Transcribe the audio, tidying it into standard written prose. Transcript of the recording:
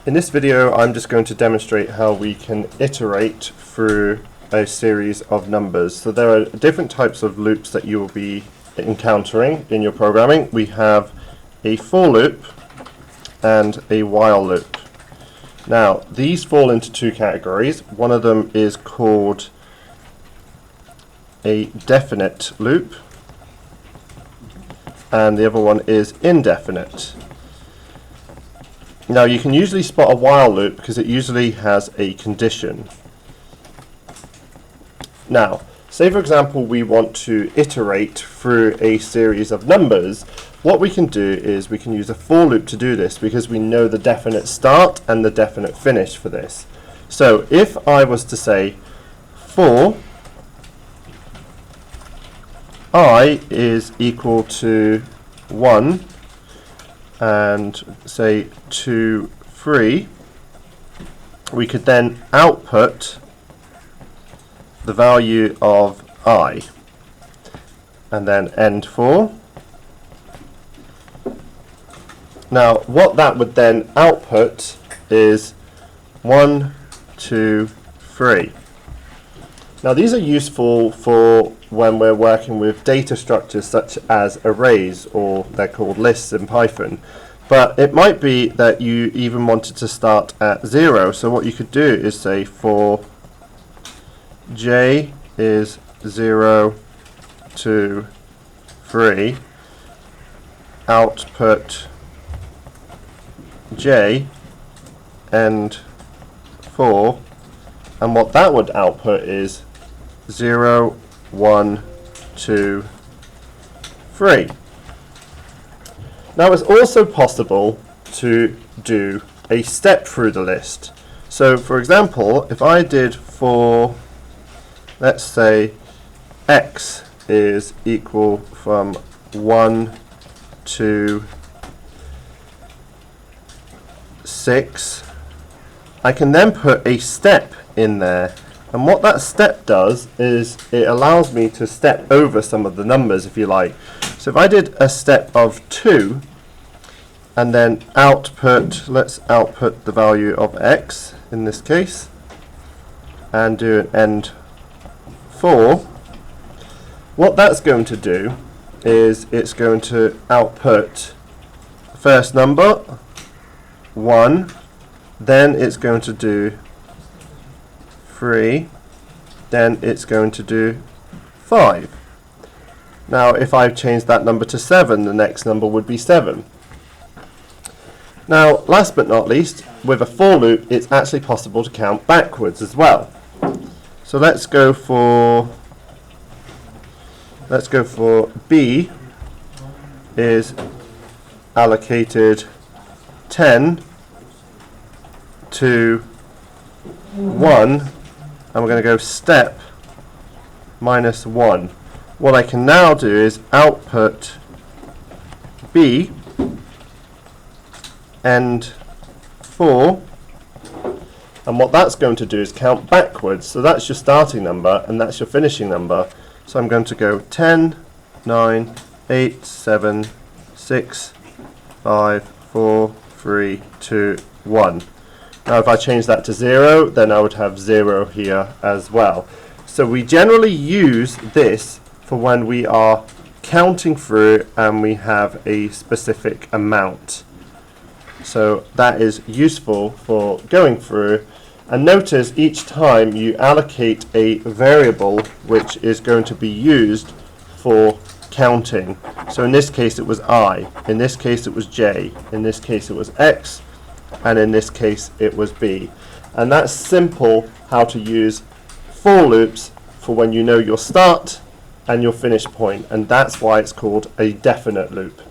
In this video, I'm just going to demonstrate how we can iterate through a series of numbers. So there are different types of loops that you will be encountering in your programming. We have a for loop and a while loop. Now, these fall into two categories. One of them is called a definite loop, and the other one is indefinite. Now, you can usually spot a while loop because it usually has a condition. Now, say for example we want to iterate through a series of numbers. What we can do is we can use a for loop to do this because we know the definite start and the definite finish for this. So if I was to say for I is equal to 1 and say 2, 3, we could then output the value of I and then end for. Now what that would then output is 1, 2, 3. Now these are useful for when we're working with data structures such as arrays, or they're called lists in Python. But it might be that you even wanted to start at 0. So what you could do is say for j is 0, 2, 3, output j end 4, and what that would output is 0, 1, 2, 3. Now it's also possible to do a step through the list. So for example, if I did for, let's say x is equal from 1 to 6, I can then put a step in there, and what that step does is it allows me to step over some of the numbers, if you like. So if I did a step of 2 and then output, let's output the value of x in this case and do an end 4, what that's going to do is it's going to output first number 1, then it's going to do 3, then it's going to do 5. Now if I change that number to 7, the next number would be 7. Now last but not least, with a for loop it's actually possible to count backwards as well. So let's go for b is allocated 10 to 1, and we're going to go step minus 1. What I can now do is output b end 4, and what that's going to do is count backwards. So that's your starting number and that's your finishing number. So I'm going to go 10, 9, 8, 7, 6, 5, 4, 3, 2, 1. Now if I change that to 0, then I would have 0 here as well. So we generally use this for when we are counting through and we have a specific amount. So that is useful for going through. And notice each time you allocate a variable which is going to be used for counting. So in this case it was I, in this case it was j, in this case it was x, and in this case it was b. And that's simple how to use for loops for when you know your start and your finish point, and that's why it's called a definite loop.